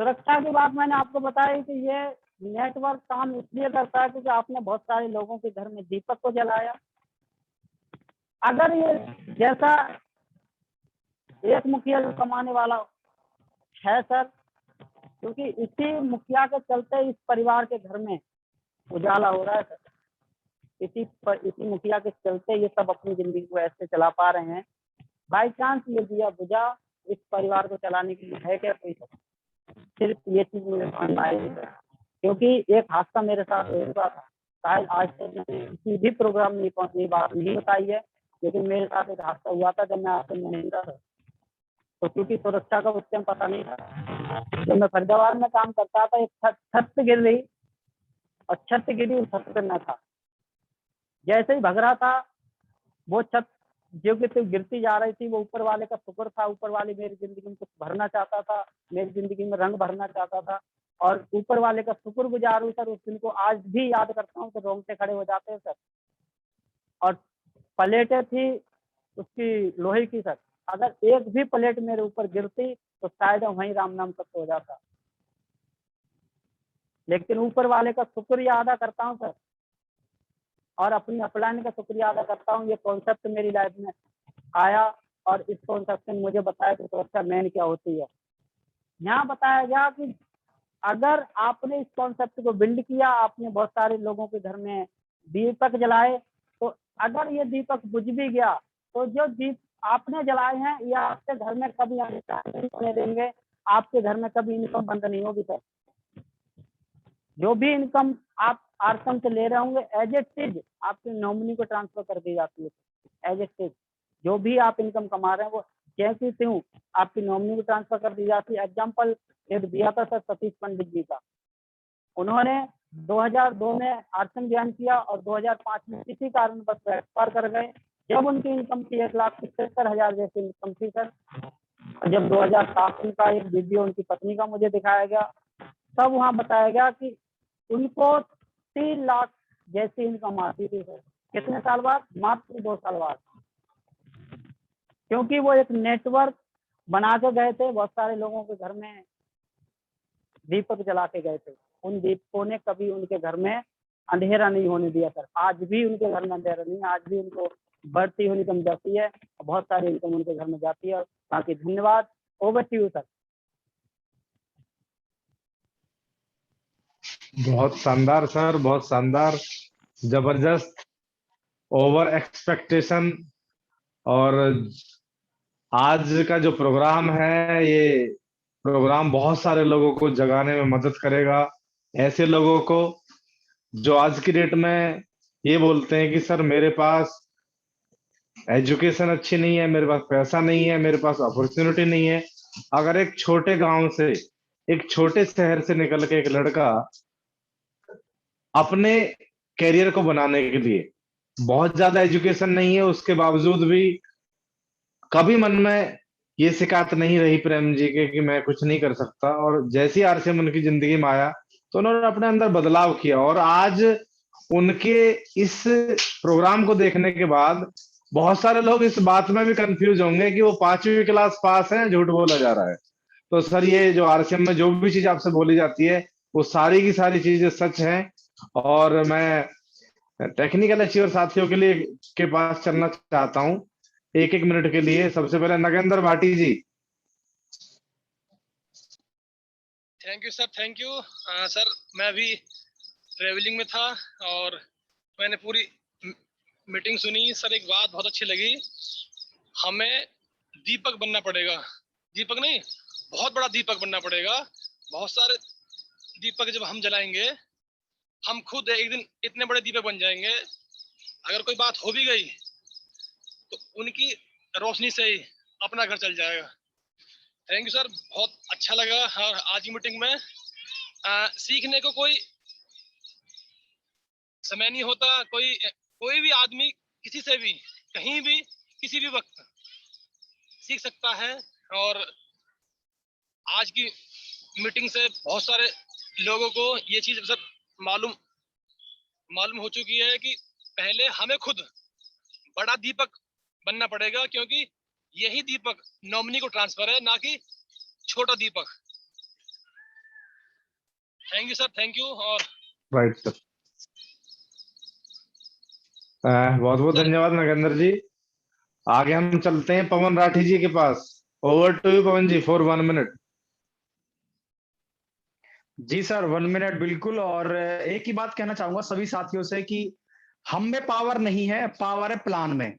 Speaker 4: सुरक्षा की बात मैंने आपको बताई कि ये नेटवर्क काम इसलिए करता है क्योंकि आपने बहुत सारे लोगों के घर में दीपक को जलाया। अगर ये जैसा एक मुखिया जो कमाने वाला है सर, क्योंकि इसी मुखिया के चलते इस परिवार के घर में उजाला हो रहा है सर, इसी मुखिया के चलते ये सब अपनी जिंदगी को ऐसे चला पा रहे हैं। बाई चांस ये दिया बुझा, इस परिवार को चलाने के लिए है क्या कोई सर? सिर्फ ये चीज मुझे समझ आई है, क्योंकि एक हादसा मेरे साथ हुआ था, शायद आज तक मैंने किसी भी प्रोग्राम में ये बात नहीं बताई है, लेकिन मेरे साथ एक हादसा हुआ था जब मैं आपसे नहीं था। तो क्योंकि सुरक्षा का उस टाइम पता नहीं था, जब मैं फरीदाबाद में काम करता था, एक छत गिर रही और छत गिरी, उस छत पे मैं था। जैसे ही भग रहा था, वो छत जो कि गिरती जा रही थी, वो ऊपर वाले का शुक्र था, ऊपर वाले मेरी जिंदगी में कुछ भरना चाहता था, मेरी जिंदगी में रंग भरना चाहता था, और ऊपर वाले का शुक्रगुजार हूँ सर। उस दिन को आज भी याद करता हूँ तो रोंगटे खड़े हो जाते हैं सर। और प्लेटें थी उसकी लोहे की सर, अगर एक भी प्लेट मेरे ऊपर गिरती तो शायद वहीं राम नाम तक हो जाता, लेकिन ऊपर वाले का शुक्रिया अदा करता हूँ सर, और अपनी अपलाइन का शुक्रिया अदा करता हूँ। ये कॉन्सेप्ट मेरी लाइफ में आया और इस कॉन्सेप्ट ने मुझे बताया कि सुरक्षा मैन क्या होती है। यहाँ बताया गया कि अगर आपने इस कॉन्सेप्ट को बिल्ड किया, आपने बहुत सारे लोगों के घर में दीपक जलाए, तो अगर ये दीपक बुझ भी गया तो जो दीप आपने जलाए हैं ये आपके घर में कभी नहीं होने देंगे, आपके घर में कभी इनकम बंद नहीं होगी सर। जो भी इनकम आप आरसम से ले रहे होंगे एज ए टिज आपकी नॉमिनी को ट्रांसफर कर दी जाती है। एज ए टिज जो भी आप इनकम कमा रहे हैं वो जैसी त्यों आपकी नॉमिनी को ट्रांसफर कर दी जाती है। एग्जाम्पल एक दिया था सर सतीश पंडित जी का, उन्होंने 2002 में आरसम ज्वाइन किया और 2005 में किसी कारण बस एक्सपायर कर गए, जब उनकी इनकम थी 1,77,000 जैसी इनकम थी सर। जब 2007 का एक वीडियो उनकी पत्नी का मुझे दिखाया गया, तब वहाँ बताया गया कि उनको 3 लाख जैसी इनकम आती थी सर। कितने साल बाद? मात्र 2 साल बाद, क्योंकि वो एक नेटवर्क बना के गए थे, बहुत सारे लोगों के घर में दीपक जला के गए थे। उन दीपकों ने कभी उनके घर में अंधेरा नहीं होने दिया सर। आज भी उनके घर में अंधेरा नहीं, आज भी उनको बढ़ती हुई इनकम जाती है और बहुत सारी इनकम उनके घर में जाती है। बाकी धन्यवाद। Over to you sir.
Speaker 5: बहुत शानदार सर, बहुत शानदार, जबरदस्त, ओवर एक्सपेक्टेशन। और आज का जो प्रोग्राम है, ये प्रोग्राम बहुत सारे लोगों को जगाने में मदद करेगा। ऐसे लोगों को जो आज की डेट में ये बोलते हैं कि सर मेरे पास एजुकेशन अच्छी नहीं है, मेरे पास पैसा नहीं है, मेरे पास अपॉर्चुनिटी नहीं है। अगर एक छोटे गांव से, एक छोटे शहर से निकल के एक लड़का अपने करियर को बनाने के लिए, बहुत ज्यादा एजुकेशन नहीं है, उसके बावजूद भी कभी मन में ये शिकायत नहीं रही प्रेम जी के कि मैं कुछ नहीं कर सकता। और जैसी आरसीएम उनकी जिंदगी में आया तो उन्होंने अपने अंदर बदलाव किया, और आज उनके इस प्रोग्राम को देखने के बाद बहुत सारे लोग इस बात में भी कंफ्यूज होंगे कि वो 5वीं क्लास पास है, झूठ बोला जा रहा है। तो सर, ये जो आरसीएम में जो भी चीज आपसे बोली जाती है वो सारी की सारी चीजें सच हैं। और मैं टेक्निकल अचीवर साथियों के पास चलना चाहता हूँ 1-1 मिनट के लिए। सबसे पहले Nagendra Bhati ji.
Speaker 6: Thank you sir, thank you sir. मैं अभी ट्रेवलिंग में था और मैंने पूरी मीटिंग सुनी सर। एक बात बहुत अच्छी लगी, हमें दीपक बनना पड़ेगा। दीपक नहीं, बहुत बड़ा दीपक बनना पड़ेगा। बहुत सारे दीपक जब हम जलाएंगे, हम खुद एक दिन इतने बड़े दीपक बन जाएंगे। अगर कोई बात हो भी गई तो उनकी रोशनी से ही अपना घर चल जाएगा। थैंक यू सर, बहुत अच्छा लगा। हाँ, आज की मीटिंग में सीखने को कोई समय नहीं होता। कोई भी आदमी किसी से भी, कहीं भी, किसी भी वक्त सीख सकता है। और आज की मीटिंग से बहुत सारे लोगों को ये चीज सब मालूम हो चुकी है कि पहले हमें खुद बड़ा दीपक बनना पड़ेगा, क्योंकि यही दीपक नॉमिनी को ट्रांसफर है, ना कि छोटा दीपक। Thank you sir, thank you. और
Speaker 5: राइट सर, बहुत बहुत धन्यवाद नगेंद्र जी। आगे हम चलते हैं पवन राठी जी के पास। Over to you Pawan ji for 1 minute.
Speaker 1: जी सर, 1 मिनट बिल्कुल। और एक ही बात कहना चाहूंगा सभी साथियों से कि हम में पावर नहीं है, पावर है प्लान में।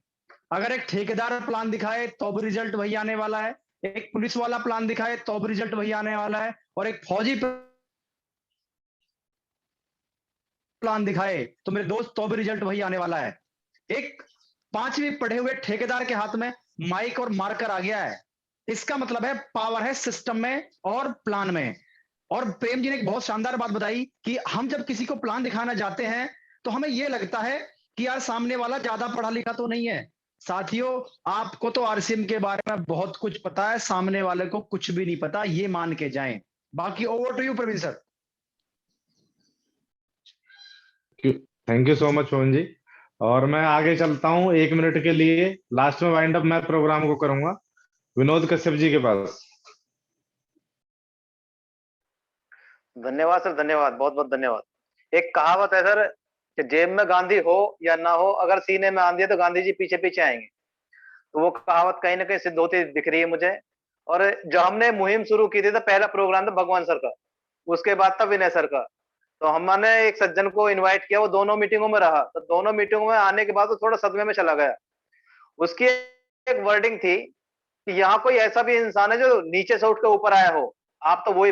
Speaker 1: अगर एक ठेकेदार प्लान दिखाए तो भी रिजल्ट वही आने वाला है, एक पुलिस वाला प्लान दिखाए तो भी रिजल्ट वही आने वाला है, और एक फौजी प्लान दिखाए तो मेरे दोस्त तो भी रिजल्ट वही आने वाला है। एक 5वीं पढ़े हुए ठेकेदार के हाथ में माइक और मार्कर आ गया है, इसका मतलब है पावर है सिस्टम में और प्लान में। और प्रेम जी ने एक बहुत शानदार बात बताई कि हम जब किसी को प्लान दिखाना जाते हैं तो हमें यह लगता है कि यार सामने वाला ज्यादा पढ़ा लिखा तो नहीं है। साथियों, आपको तो आरसीएम के बारे में बहुत कुछ पता है, सामने वाले को कुछ भी नहीं पता, ये मान के जाएं। बाकी over to you Praveen sir.
Speaker 5: Thank you so much Pawan ji. और मैं आगे चलता हूँ 1 मिनट के लिए। लास्ट में वाइंड अप मैं प्रोग्राम को करूंगा विनोद कश्यप जी के पास।
Speaker 3: धन्यवाद सर, धन्यवाद, बहुत बहुत धन्यवाद। एक कहावत है सर कि जेब में गांधी हो या ना हो, अगर सीने में आंधी है तो गांधी जी पीछे पीछे आएंगे। तो वो कहावत कहीं ना कहीं सिद्ध होती दिख रही है मुझे। और जो हमने मुहिम शुरू की थी, तो पहला प्रोग्राम था भगवान सर का, उसके बाद था विनय सर का। तो हमने एक सज्जन को इनवाइट किया, वो दोनों मीटिंगों में रहा। तो दोनों मीटिंगों में आने के बाद वो थोड़ा सदमे में चला गया। उसकी एक वर्डिंग थी कि यहाँ कोई ऐसा भी इंसान है जो नीचे से उठ के ऊपर आया हो। आप तो वही,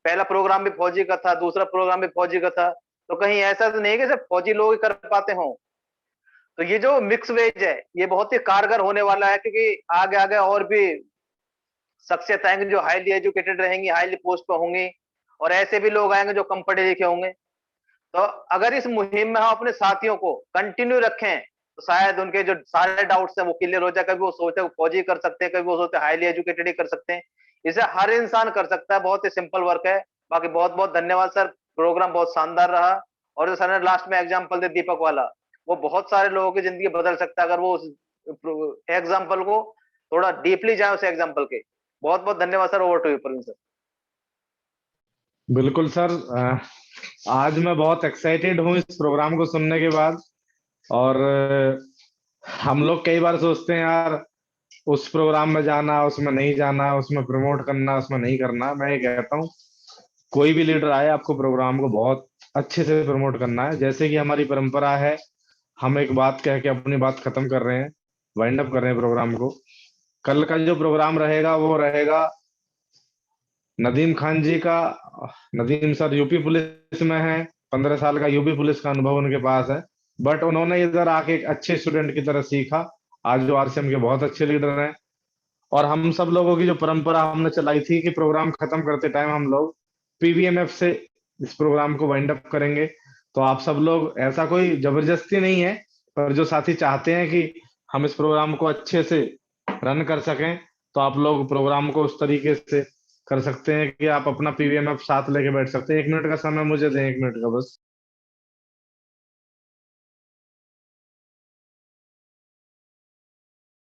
Speaker 3: पहला प्रोग्राम भी फौजी का था, दूसरा प्रोग्राम भी फौजी का था, तो कहीं ऐसा तो नहीं है कि सिर्फ फौजी लोग ही कर पाते हों। तो ये जो मिक्स वेज है, ये बहुत ही कारगर होने वाला है, क्योंकि आगे आगे और भी शख्सियत आएंगे जो हाईली एजुकेटेड रहेंगी, हाईली पोस्ट पर होंगी, और ऐसे भी लोग आएंगे जो कम पढ़े लिखे होंगे। तो अगर इस मुहिम में हम अपने साथियों को कंटिन्यू रखें तो शायद उनके जो सारे डाउट्स हैं वो क्लियर हो जाए। कभी वो सोचते हैं फौजी कर सकते हैं, कभी वो सोचते हैं हाईली एजुकेटेड ही कर सकते हैं। इसे हर इंसान कर सकता है, बहुत ही सिंपल वर्क है। बाकी बहुत बहुत धन्यवाद सर, प्रोग्राम बहुत शानदार रहा। और जो सर ने लास्ट में एग्जाम्पल दे दीपक वाला, वो बहुत सारे लोगों की जिंदगी बदल सकता है अगर वो उस एग्जाम्पल को थोड़ा डीपली जाए उस एग्जाम्पल के। बहुत बहुत धन्यवाद sir. Over to you Praveen sir.
Speaker 5: बिल्कुल सर, आज मैं बहुत एक्साइटेड हूँ इस प्रोग्राम को सुनने के बाद। और हम लोग कई बार सोचते हैं यार उस प्रोग्राम में जाना, उसमें नहीं जाना, उसमें प्रमोट करना, उसमें नहीं करना। मैं ये कहता हूँ कोई भी लीडर आए आपको प्रोग्राम को बहुत अच्छे से प्रमोट करना है। जैसे कि हमारी परंपरा है, हम एक बात कह के अपनी बात खत्म कर रहे हैं, वाइंड अप कर रहे हैं प्रोग्राम को। कल का जो प्रोग्राम रहेगा वो रहेगा नदीम खान जी का। नदीम सर यूपी पुलिस में है, 15 साल का यूपी पुलिस का अनुभव उनके पास है, बट उन्होंने इधर आके एक अच्छे स्टूडेंट की तरह सीखा। आज जो आरसीएम के बहुत अच्छे लीडर हैं। और हम सब लोगों की जो परंपरा हमने चलाई थी कि प्रोग्राम खत्म करते टाइम हम लोग पीवीएमएफ से इस प्रोग्राम को वाइंड अप करेंगे। तो आप सब लोग, ऐसा कोई जबरदस्ती नहीं है, पर जो साथी चाहते हैं कि हम इस प्रोग्राम को अच्छे से रन कर सकें, तो आप लोग प्रोग्राम को उस तरीके से कर सकते हैं कि आप अपना पीवीएमएफ साथ लेके बैठ सकते हैं। 1 मिनट का समय मुझे दें, 1 मिनट का बस।